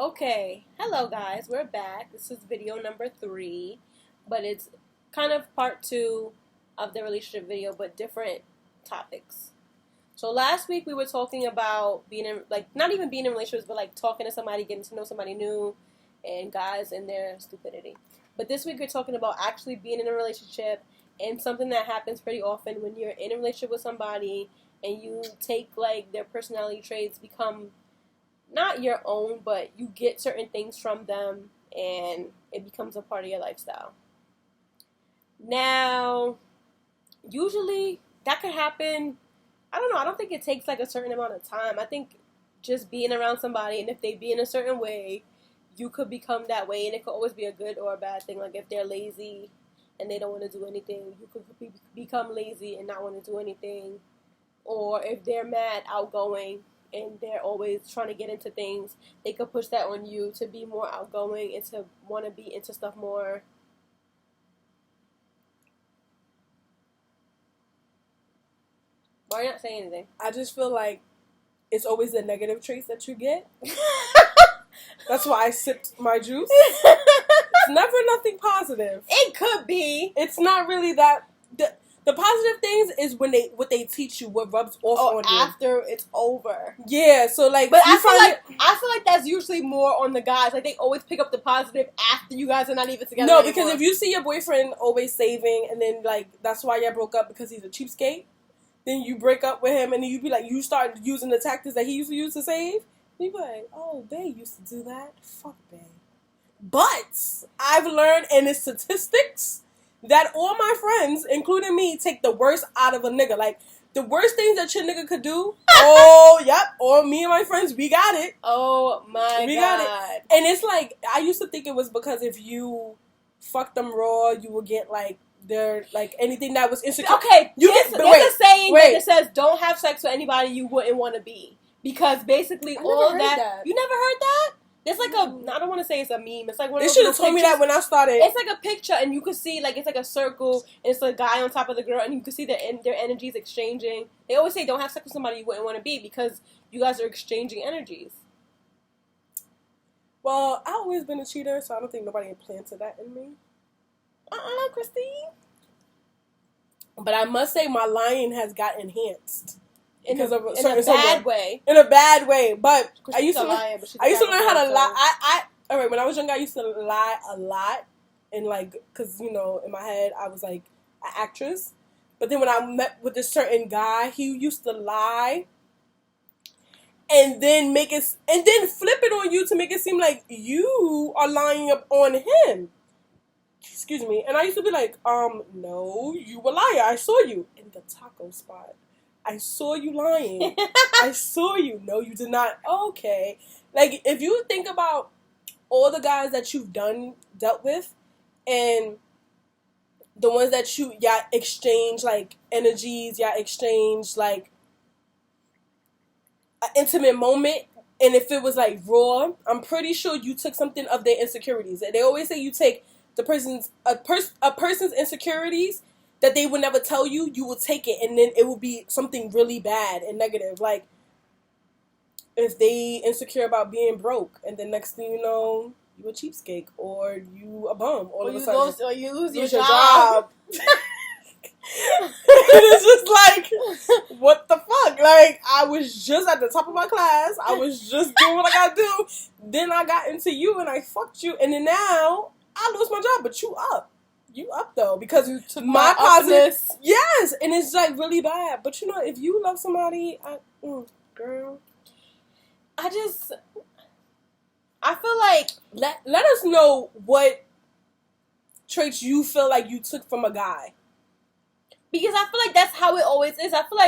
Okay, hello guys, we're back. This is video number 3, but it's kind of part 2 of the relationship video, but different topics. So last week we were talking about being in, not even being in relationships, but talking to somebody, getting to know somebody new, and guys and their stupidity. But this week we're talking about actually being in a relationship and something that happens pretty often when you're in a relationship with somebody and you take their personality traits become not your own, but you get certain things from them and it becomes a part of your lifestyle. Now, usually that could happen, I don't know, I don't think it takes a certain amount of time. I think just being around somebody, and if they be in a certain way, you could become that way, and it could always be a good or a bad thing. Like if they're lazy and they don't want to do anything, you could become lazy and not want to do anything. Or if they're mad, outgoing, and they're always trying to get into things, they could push that on you to be more outgoing and to want to be into stuff more. Why are you not saying anything? I just feel like it's always the negative traits that you get. That's why I sipped my juice. It's never nothing positive. It could be. It's not really that. The positive things is when what they teach you, what rubs off on you after it's over. Yeah, so but I feel like that's usually more on the guys. Like they always pick up the positive after you guys are not even together. No, anymore. because if you see your boyfriend always saving, and then that's why y'all broke up because he's a cheapskate, then you break up with him, and then you be you start using the tactics that he used to use to save. You be like, oh, they used to do that. Fuck, babe. But I've learned in the statistics that all my friends, including me, take the worst out of a nigga. The worst things that your nigga could do, or me and my friends, we got it. Oh, my God. We got it. And it's I used to think it was because if you fucked them raw, you would get, their, anything that was insecure. Okay, there's a saying that says, don't have sex with anybody you wouldn't want to be. Because basically all that. You never heard that? It's I don't want to say it's a meme. It's one of those. They should have told me that when I started. It's a picture, and you can see, it's a circle, and it's a guy on top of the girl, and you can see their energies exchanging. They always say don't have sex with somebody you wouldn't want to be, because you guys are exchanging energies. Well, I've always been a cheater, so I don't think nobody implanted that in me. Christine. But I must say my lying has got enhanced. In a bad way. In a bad way. But I used to learn how to lie. Alright, when I was younger, I used to lie a lot. And because, in my head, I was an actress. But then when I met with this certain guy, he used to lie. And then flip it on you to make it seem like you are lying up on him. Excuse me. And I used to be no, you a liar. I saw you in the taco spot. I saw you lying. I saw you. No, you did not. Okay. If you think about all the guys that you've dealt with, and the ones that y'all exchange, energies, y'all exchange, an intimate moment, and if it was, raw, I'm pretty sure you took something of their insecurities. And they always say you take a person's insecurities that they would never tell you, you will take it, and then it will be something really bad and negative. If they insecure about being broke, and then next thing you know, you a cheapskate, or you a bum, or you lose your job. It's just what the fuck? I was just at the top of my class. I was just doing what I gotta do. Then I got into you, and I fucked you, and then now I lose my job, but you up. You up though, because you took my positive. Yes, and it's really bad. But if you love somebody, girl, I feel let us know what traits you feel like you took from a guy, because I feel that's how it always is. I feel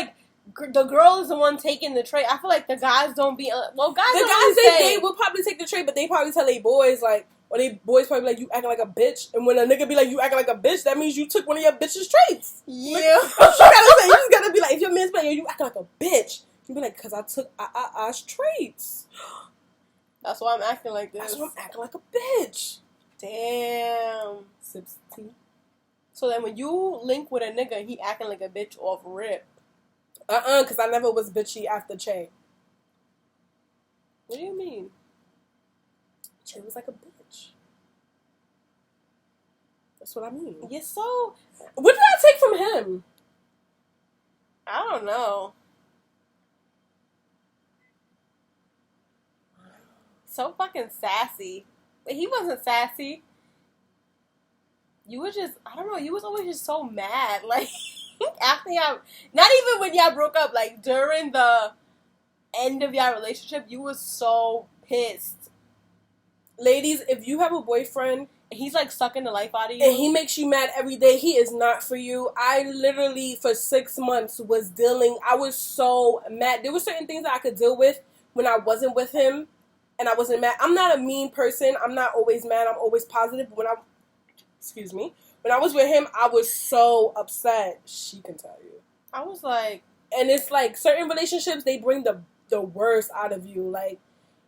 the girl is the one taking the trait. I feel the guys don't be guys. The guys they will probably take the trait, but they probably tell their boys or they boys probably you acting like a bitch. And when a nigga be you acting like a bitch, that means you took one of your bitch's traits. Yeah. You just gotta be if your man's you acting like a bitch, you be because I took I's traits. That's why I'm acting like this. That's why I'm acting like a bitch. Damn. Sips tea. So then when you link with a nigga, he acting like a bitch off rip. Because I never was bitchy after Che. What do you mean? It was like a bitch. That's what I mean. You're so... What did I take from him? I don't know. So fucking sassy. But he wasn't sassy. You were just, I don't know, you was always just so mad. Like, after y'all, not even when y'all broke up, like, during the end of y'all relationship, you was so pissed. Ladies, if you have a boyfriend, and he's, like, sucking the life out of you, and he makes you mad every day, he is not for you. I literally, for 6 months, I was so mad. There were certain things that I could deal with when I wasn't with him, and I wasn't mad. I'm not a mean person. I'm not always mad. I'm always positive. But when I was with him, I was so upset. She can tell you. I was like... And it's like, certain relationships, they bring the worst out of you. Like,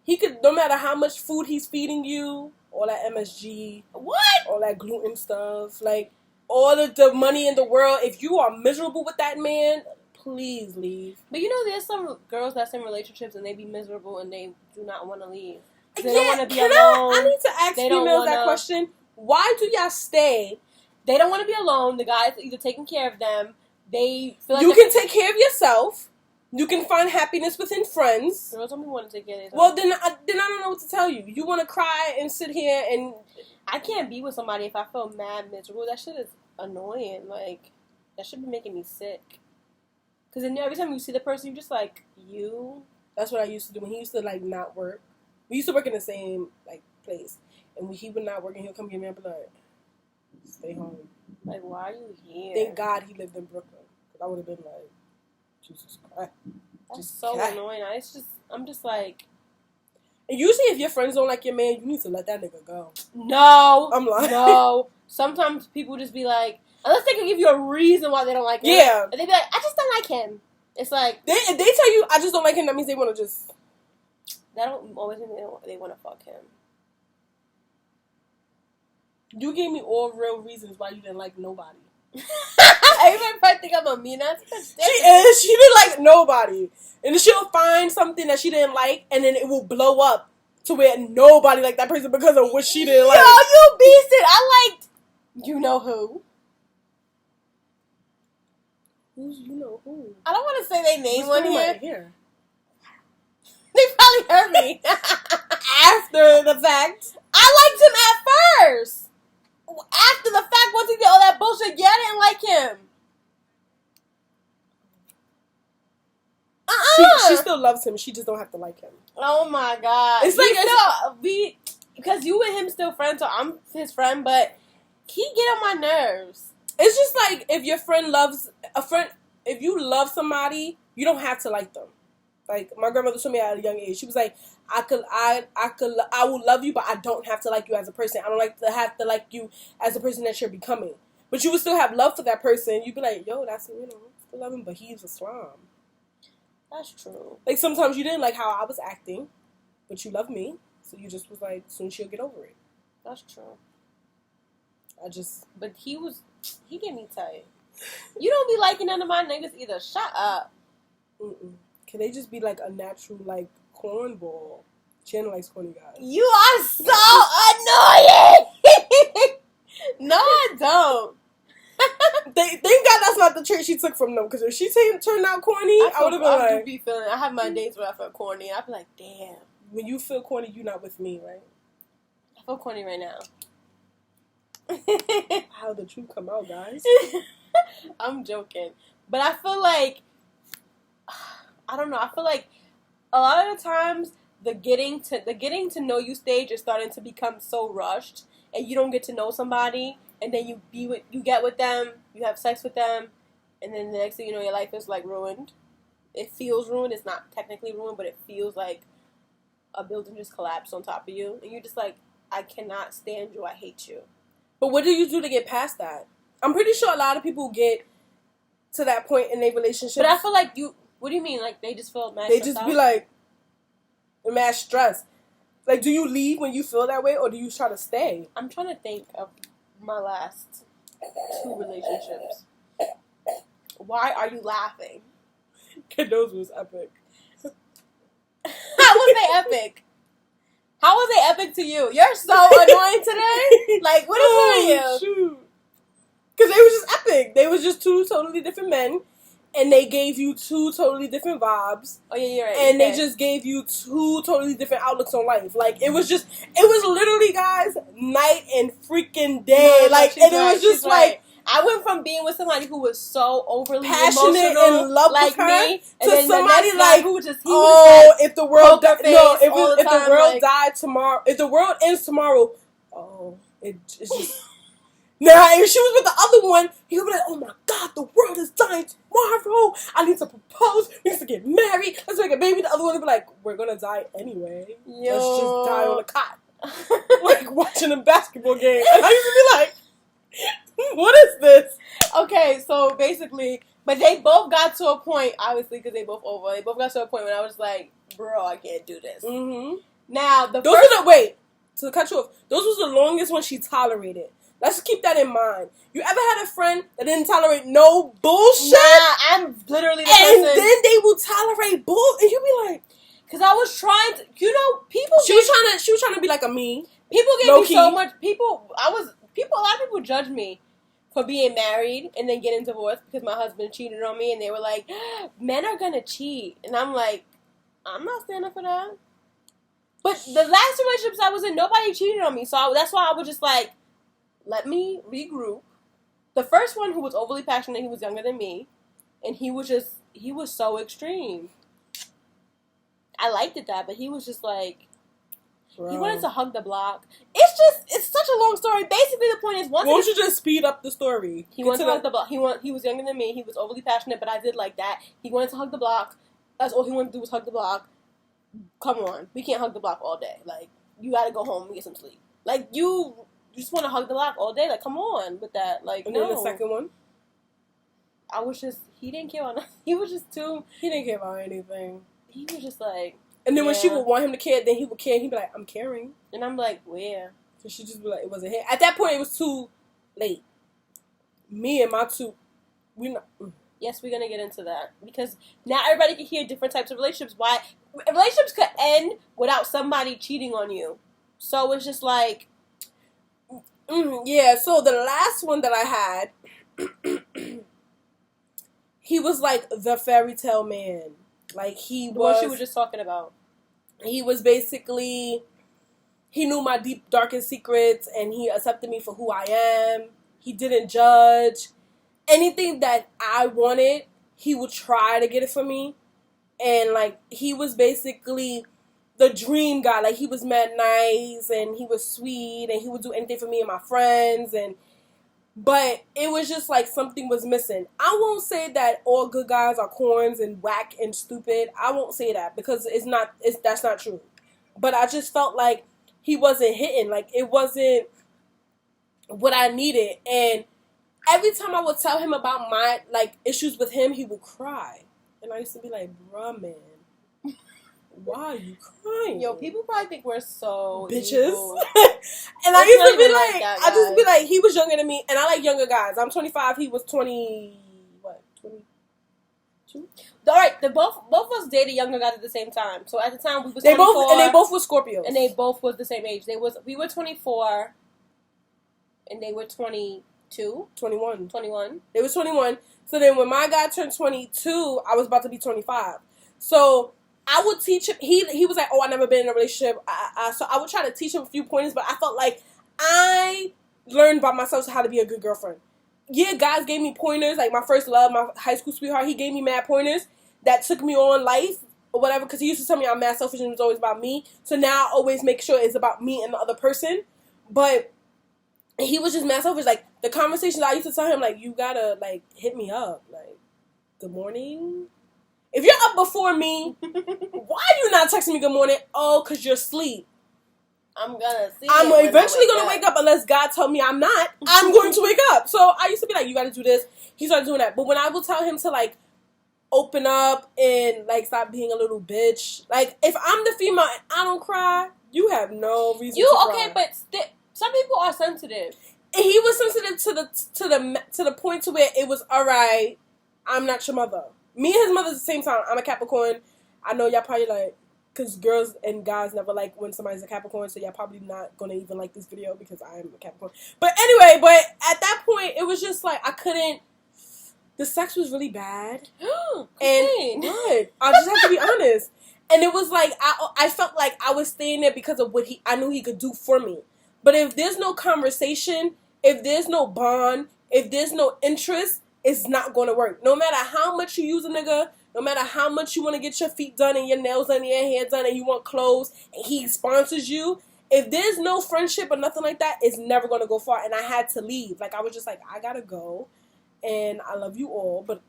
he could, no matter how much food he's feeding you, all that MSG. What? All that gluten stuff. Like, all of the money in the world. If you are miserable with that man, please leave. But you know, there's some girls that's in relationships and they be miserable and they do not want to leave. They don't want to be alone. I need to ask females that question. Why do y'all stay? They don't want to be alone. The guy's either taking care of them. They feel like you can take care of yourself. You can find happiness within friends. Girls don't want to take care of themselves. Well, then I don't know what to tell you. You want to cry and sit here and... I can't be with somebody if I feel mad, miserable. That shit is annoying. Like, that should be making me sick. Because then every time you see the person, you're just like, you? That's what I used to do when he used to, like, not work. We used to work in the same, like, place. And when he would not work and he'll come get me and be like, stay home. Like, why are you here? Thank God he lived in Brooklyn. Because I would have been like, Jesus Christ. That's so annoying. I'm just like... And usually if your friends don't like your man, you need to let that nigga go. No. I'm lying. No. Sometimes people just be like, unless they can give you a reason why they don't like him. Yeah. And they be like, I just don't like him. It's like... If they tell you, I just don't like him, that means they want to just... That don't always mean they want to fuck him. You gave me all real reasons why you didn't like nobody. Everybody probably think I'm a mean ass bitch. She is. She didn't like nobody. And then she'll find something that she didn't like, and then it will blow up to where nobody liked that person because of what she didn't like. Yo, you beasted. I liked you know who. Who's you know who? I don't want to say they name on here. Here. They probably heard me. After the fact. I liked him at first. After the fact, once he did all that bullshit, yeah, I didn't like him. She still loves him. She just don't have to like him. Oh my God. It's like because you and him still friends, so I'm his friend, but he get on my nerves. It's just like if your friend loves a friend, if you love somebody, you don't have to like them. Like my grandmother told me at a young age, she was like, I will love you, but I don't have to like you as a person. I don't have to like you as a person that you're becoming. But you would still have love for that person. You'd be like, yo, that's, still love him, but he's a slime. That's true. Like sometimes you didn't like how I was acting, but you love me, so you just was like, soon she'll get over it. That's true. But he get me tight. You don't be liking none of my niggas either. Shut up. Can they just be like a natural, like, cornball? Chandler likes corny guys. You are so annoying! No, I don't. Thank God that's not the trait she took from them, because if she turned out corny, I would have been like... I have my days where I feel corny. I be like, damn. When you feel corny, you're not with me, right? I feel corny right now. How the truth come out, guys? I'm joking. But I feel like... I don't know. I feel like a lot of the times the getting to know you stage is starting to become so rushed, and you don't get to know somebody, and then you get with them, you have sex with them, and then the next thing you know, your life is like ruined. It feels ruined. It's not technically ruined, but it feels like a building just collapsed on top of you, and you're just like, I cannot stand you. I hate you. But what do you do to get past that? I'm pretty sure a lot of people get to that point in their relationship. But I feel like you. What do you mean? Like, they just feel mad? They just be like, mad stress. Like, do you leave when you feel that way, or do you try to stay? I'm trying to think of my last 2 relationships. Why are you laughing? Those was epic. How was they epic? How was it epic to you? You're so annoying today. Like, what is wrong with you? Because they were just epic. They was just two totally different men. And they gave you two totally different vibes. Oh, yeah, you're right. And they just gave you two totally different outlooks on life. Like, it was literally, guys, night and freaking day. No, like, and it was just like... Right. I went from being with somebody who was so overly passionate emotional, in love like with her, me, and to then somebody the like, who was just, if the world died tomorrow, if the world ends tomorrow, it's just... Now, if she was with the other one, he would be like, oh my God, the world is dying tomorrow. I need to propose. We need to get married. Let's make a baby. The other one would be like, we're going to die anyway. Let's just die on a cot. Like watching a basketball game. And I used to be like, what is this? Okay, so basically, but they both got to a point, obviously, because they both got to a point when I was like, bro, I can't do this. Mm-hmm. Now, to cut you off, those was the longest one she tolerated. Let's keep that in mind. You ever had a friend that didn't tolerate no bullshit? Nah, I'm literally the person. And then they will tolerate bull, and you be like, because I was trying to, people. She was trying to be like a me. People gave me so much. A lot of people judge me for being married and then getting divorced because my husband cheated on me, and they were like, men are gonna cheat, and I'm like, I'm not standing for that. But the last relationships I was in, nobody cheated on me, so that's why I was just like, let me regroup. The first one, who was overly passionate, he was younger than me, and he was so extreme. I liked it that, but he was just like, bro. He wanted to hug the block. It's such a long story. Basically, the point is, why don't you just speed up the story? He wanted to hug the block. He was younger than me. He was overly passionate, but I did like that. He wanted to hug the block. That's all he wanted to do was hug the block. Come on, we can't hug the block all day. Like, you gotta go home and get some sleep. Like, you just want to hug the block all day. Like, come on with that. Like, and then the second one, he didn't care about nothing. He was just too. He didn't care about anything. He was just like. And then when she would want him to care, then he would care. He'd be like, I'm caring. And I'm like, where? So she'd just be like, it wasn't him. At that point, it was too late. Me and my two, we're not. Yes, we're going to get into that. Because now everybody can hear different types of relationships. Why? Relationships could end without somebody cheating on you. So it's just like. Yeah, so the last one that I had, he was like the fairy tale man. Like, he was... what she was just talking about. He was basically... He knew my deep, darkest secrets, and he accepted me for who I am. He didn't judge. Anything that I wanted, he would try to get it for me. And, like, he was basically the dream guy. Like, he was mad nice, and he was sweet, and he would do anything for me and my friends, and... But it was just like something was missing. I won't say that all good guys are corns and whack and stupid. I won't say that because that's not true. But I just felt like he wasn't hitting. Like, it wasn't what I needed. And every time I would tell him about my, like, issues with him, he would cry. And I used to be like, bruh, man. Why are you crying? Yo, people probably think we're so bitches. And I used to be like, I just be like, he was younger than me, and I like younger guys. I'm 25. He was 22. All right, both of us dated younger guys at the same time. So at the time we was 24, they both were Scorpios, and they both was the same age. We were 24, and they were 22, 21. They were 21. So then when my guy turned 22, I was about to be 25. So I would teach him. He was like, oh, I've never been in a relationship. So I would try to teach him a few pointers, but I felt like I learned by myself how to be a good girlfriend. Yeah, guys gave me pointers. Like, my first love, my high school sweetheart, he gave me mad pointers that took me on life or whatever, because he used to tell me I'm mad selfish and it was always about me. So now I always make sure it's about me and the other person. But he was just mad selfish. Like, the conversations I used to tell him, like, you gotta, like, hit me up. Like, good morning. If you're up before me, why are you not texting me good morning? Oh, because you're asleep. I'm eventually going to wake up unless God tell me I'm not. I'm going to wake up. So I used to be like, you got to do this. He started doing that. But when I would tell him to, like, open up and, like, stop being a little bitch. Like, if I'm the female and I don't cry, you have no reason to cry. Okay, but some people are sensitive. And he was sensitive to the point to where it was, all right, I'm not your mother. Me and his mother at the same time. I'm a Capricorn. I know y'all probably like, because girls and guys never like when somebody's a Capricorn, so y'all probably not gonna even like this video because I am a Capricorn. But anyway, at that point, it was just like I couldn't. The sex was really bad, and what? I just have to be honest. And it was like I felt like I was staying there because of what I knew he could do for me. But if there's no conversation, if there's no bond, if there's no interest, it's not going to work. No matter how much you use a nigga, no matter how much you want to get your feet done and your nails done and your hair done and you want clothes and he sponsors you, if there's no friendship or nothing like that, it's never going to go far. And I had to leave. Like, I was just like, I got to go. And I love you all, but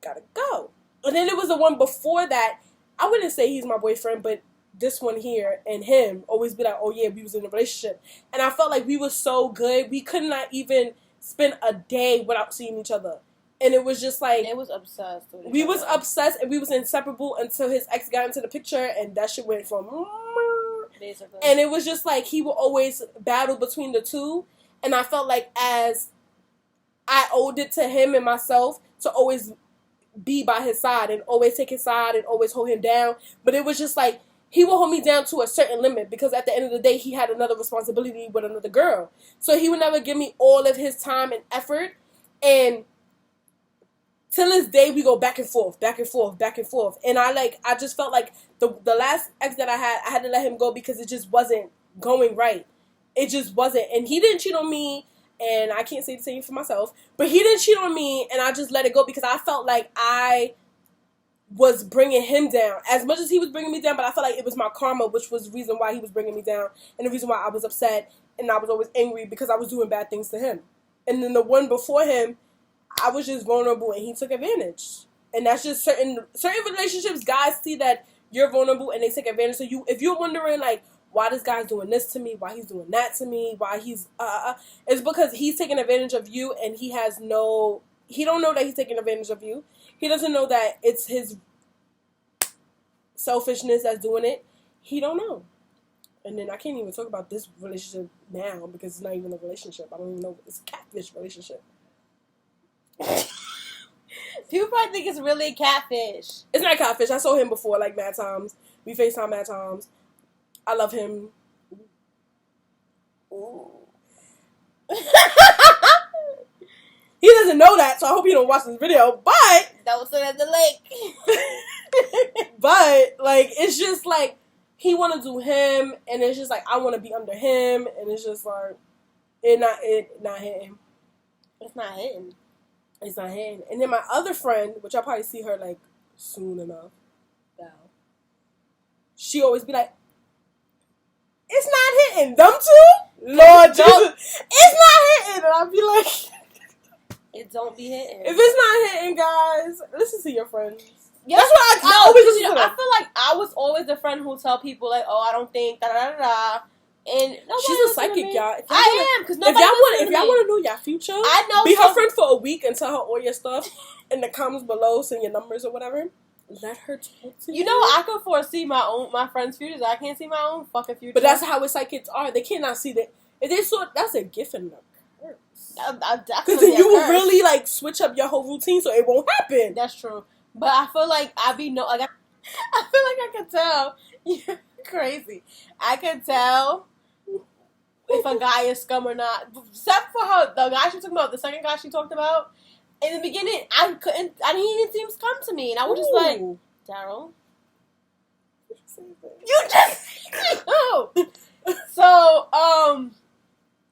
gotta go. And then there was the one before that. I wouldn't say he's my boyfriend, but this one here and him always be like, oh yeah, we was in a relationship. And I felt like we were so good. We could not even spend a day without seeing each other. And it was just like... It was obsessed. We was obsessed and we was inseparable until his ex got into the picture and that shit went from... Basically. And it was just like he would always battle between the two. And I felt like as I owed it to him and myself to always be by his side and always take his side and always hold him down. But it was just like he would hold me down to a certain limit because at the end of the day, he had another responsibility with another girl. So he would never give me all of his time and effort. And till this day, we go back and forth, back and forth, back and forth. And I just felt like the last ex that I had to let him go because it just wasn't going right. It just wasn't. And he didn't cheat on me. And I can't say the same for myself. But he didn't cheat on me. And I just let it go because I felt like I was bringing him down. As much as he was bringing me down. But I felt like it was my karma, which was the reason why he was bringing me down. And the reason why I was upset. And I was always angry because I was doing bad things to him. And then the one before him, I was just vulnerable and he took advantage. And that's just certain relationships. Guys see that you're vulnerable and they take advantage of you. If you're wondering, like, why this guy's doing this to me, why he's doing that to me, why he's, it's because he's taking advantage of you and he don't know that he's taking advantage of you. He doesn't know that it's his selfishness that's doing it. He don't know. And then I can't even talk about this relationship now because it's not even a relationship. I don't even know. It's a catfish relationship. People probably think it's really catfish. It's not catfish. I saw him before, like, mad times. We FaceTime mad times. I love him. Ooh. He doesn't know that, so I hope he don't watch this video. But that was at the lake. But like, it's just like he want to do him, and it's just like I want to be under him, and it's just like it not hitting. It's not hitting. It's not hitting. And then my other friend, which I'll probably see her like soon enough, now. She always be like, it's not hitting. Them two? Lord Jesus. It's not hitting. And I'll be like, it don't be hitting. If it's not hitting, guys, listen to your friends. Yes. That's what I always listen to them. I feel like I was always the friend who tell people, like, oh, I don't think, da-da-da-da. And she's a psychic, y'all. I am, because if y'all want to know your future, I know. Be her friend for a week and tell her all your stuff in the comments below, send your numbers or whatever. Let her talk to you. You know, I can foresee my friends' futures. I can't see my own fucking future. But that's how psychics are. They cannot see that. If they saw, that's a gift in them. Because then you will really like switch up your whole routine, so it won't happen. That's true. But I feel like I feel like I can tell. You're crazy. I can tell if a guy is scum or not. Except for her, the guy she talked about, the second guy she talked about. In the beginning, he didn't seem scum to me, and I was just like, Daryl, you just no. So, oh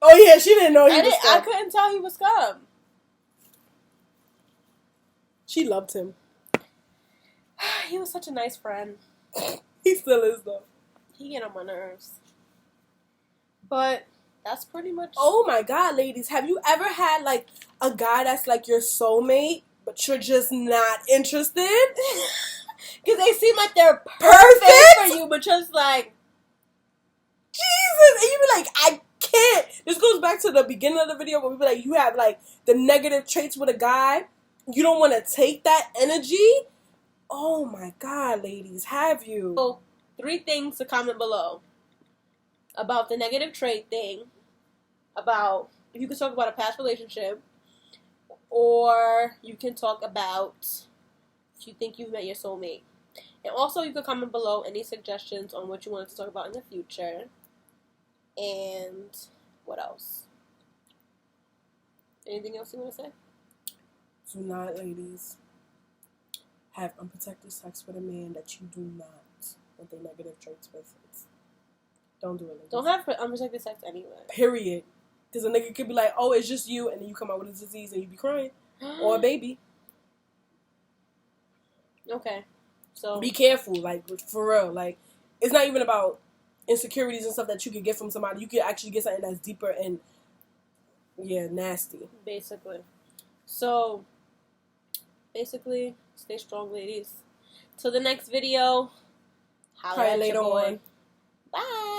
yeah, she didn't know he was scum. I couldn't tell he was scum. She loved him. He was such a nice friend. He still is, though. He get on my nerves. But that's pretty much. Oh my God, ladies, have you ever had like a guy that's like your soulmate, but you're just not interested? Because they seem like they're perfect for you, but just like, Jesus, and you be like, I can't. This goes back to the beginning of the video where we be like, you have like the negative traits with a guy. You don't want to take that energy. Oh my God, ladies, have you? So, 3 things to comment below about the negative trait thing. About if you could talk about a past relationship, or you can talk about if you think you've met your soulmate. And also, you could comment below any suggestions on what you want to talk about in the future. And what else? Anything else you want to say? Do not, ladies, have unprotected sex with a man that you do not want the negative traits with. Don't do it. Ladies. Don't have unprotected sex anyway. Period. Because a nigga could be like, oh, it's just you, and then you come out with a disease and you be crying. Or a baby. Okay. So be careful, like, for real. Like, it's not even about insecurities and stuff that you could get from somebody. You could actually get something that's deeper and, nasty. Basically. So, stay strong, ladies. Till the next video. Holla at your boy. Bye.